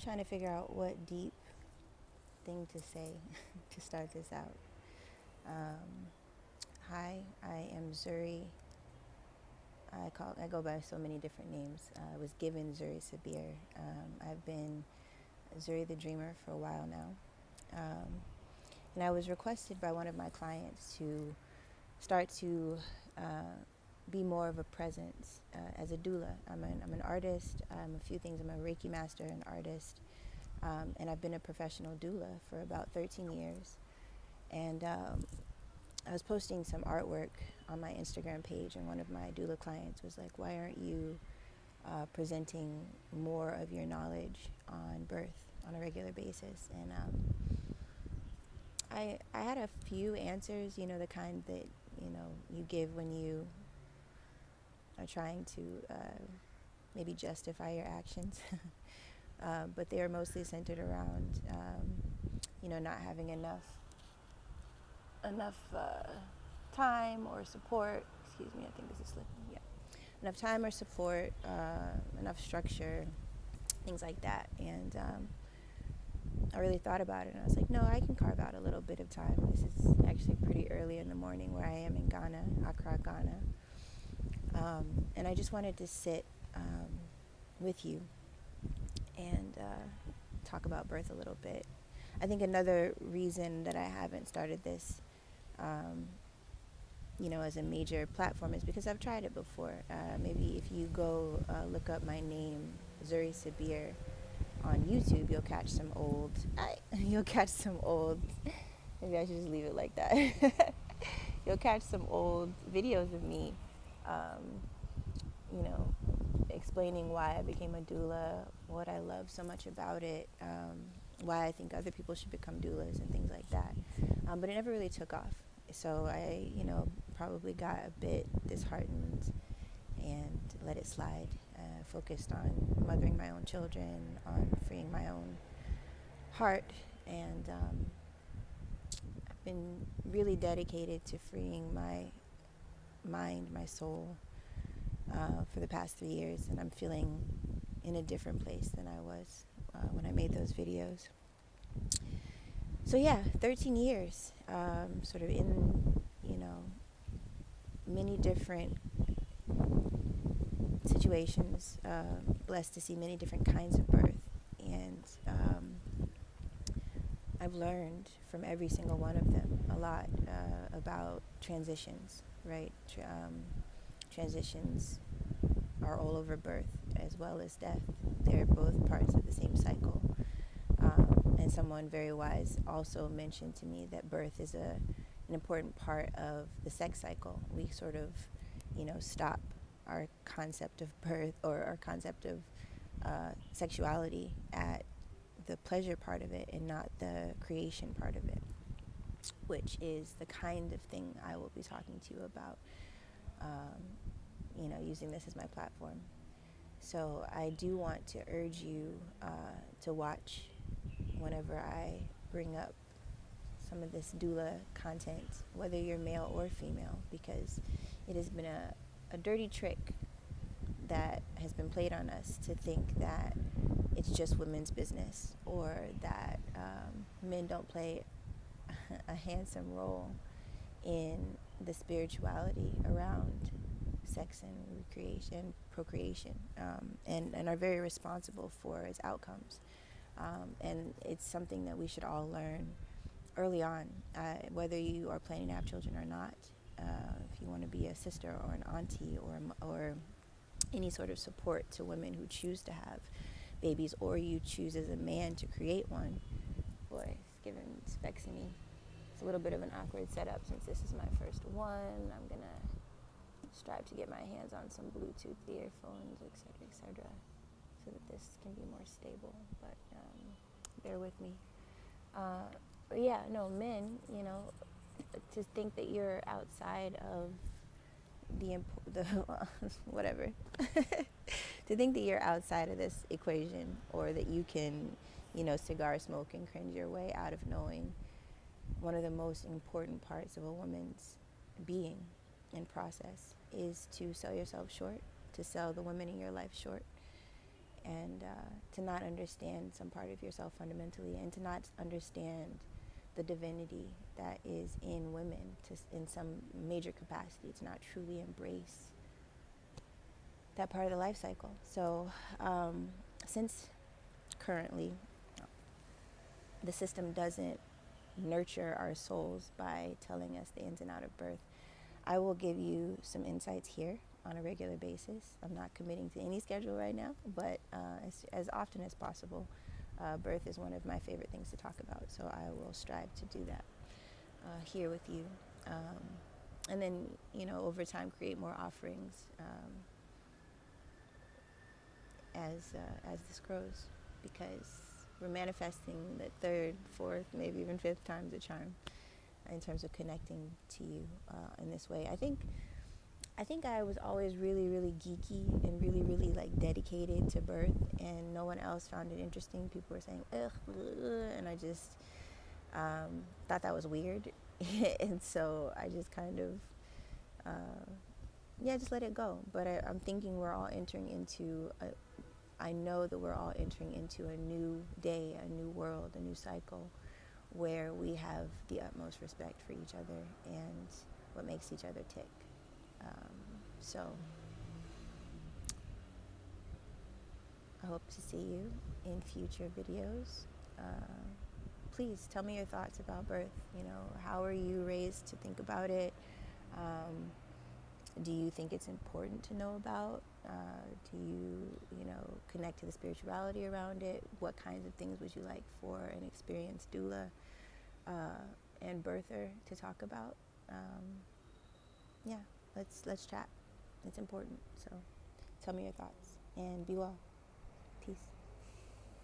Trying to figure out what deep thing to say to start this out. Hi, I am Zuri. I go by so many different names. I was given Zuri Sabir. I've been Zuri the Dreamer for a while now. And I was requested by one of my clients to start to be more of a presence as a doula. I'm an artist. I'm a few things. I'm a Reiki master, an artist, and I've been a professional doula for about 13 years. And I was posting some artwork on my Instagram page, and one of my doula clients was like, "Why aren't you presenting more of your knowledge on birth on a regular basis?" And I had a few answers, the kind that you give when you are trying to maybe justify your actions. But they are mostly centered around not having enough time or support. Excuse me, I think this is slipping. Yeah, enough time or support, enough structure, things like that. And I really thought about it, and I was like, no, I can carve out a little bit of time. This is actually pretty early in the morning where I am in Ghana, Accra, Ghana. And I just wanted to sit with you and talk about birth a little bit. I think another reason that I haven't started this, as a major platform is because I've tried it before. Maybe if you go look up my name, Zuri Sabir, on YouTube, you'll catch some old. Maybe I should just leave it like that. You'll catch some old videos of me, explaining why I became a doula, what I love so much about it, why I think other people should become doulas and things like that. But it never really took off. So I, probably got a bit disheartened and let it slide. Focused on mothering my own children, on freeing my own heart, and I've been really dedicated to freeing my mind, my soul, for the past 3 years, and I'm feeling in a different place than I was when I made those videos. So yeah, 13 years, sort of in, many different situations, blessed to see many different kinds of birth, and I've learned from every single one of them a lot about transitions, right? Transitions are all over birth as well as death. They're both parts of the same cycle. And someone very wise also mentioned to me that birth is an important part of the sex cycle. We sort of, stop our concept of birth or our concept of sexuality at the pleasure part of it and not the creation part of it, which is the kind of thing I will be talking to you about, using this as my platform. So I do want to urge you to watch whenever I bring up some of this doula content, whether you're male or female, because it has been a dirty trick that has been played on us to think that it's just women's business, or that men don't play a handsome role in the spirituality around sex and recreation, procreation, and are very responsible for its outcomes. And it's something that we should all learn early on, whether you are planning to have children or not. If you want to be a sister or an auntie or any sort of support to women who choose to have babies, or you choose as a man to create one. Boy, it's giving specs in me. It's a little bit of an awkward setup since this is my first one. I'm going to strive to get my hands on some Bluetooth earphones, etc., so that this can be more stable, but bear with me. But yeah, no, men, to think that you're outside of the whatever, to think that you're outside of this equation, or that you can, cigar smoke and cringe your way out of knowing one of the most important parts of a woman's being and process is to sell yourself short, to sell the women in your life short, and to not understand some part of yourself fundamentally, and to not understand the divinity that is in women in some major capacity, to not truly embrace that part of the life cycle. So since currently the system doesn't nurture our souls by telling us the ins and outs of birth, I will give you some insights here on a regular basis. I'm not committing to any schedule right now, but as often as possible, birth is one of my favorite things to talk about, so I will strive to do that here with you. And then, over time, create more offerings as this grows, because we're manifesting the third, fourth, maybe even fifth time's a charm in terms of connecting to you in this way. I think I was always really, really geeky and really, really like dedicated to birth, and no one else found it interesting. People were saying, ugh, and I just thought that was weird. And so I just kind of, just let it go. But I'm thinking we're all entering into I know that we're all entering into a new day, a new world, a new cycle, where we have the utmost respect for each other and what makes each other tick. So I hope to see you in future videos. Please tell me your thoughts about birth. How are you raised to think about it? Do you think it's important to know about? Do you, connect to the spirituality around it? What kinds of things would you like for an experienced doula and birther to talk about? Let's chat. It's important. So tell me your thoughts and be well. Peace.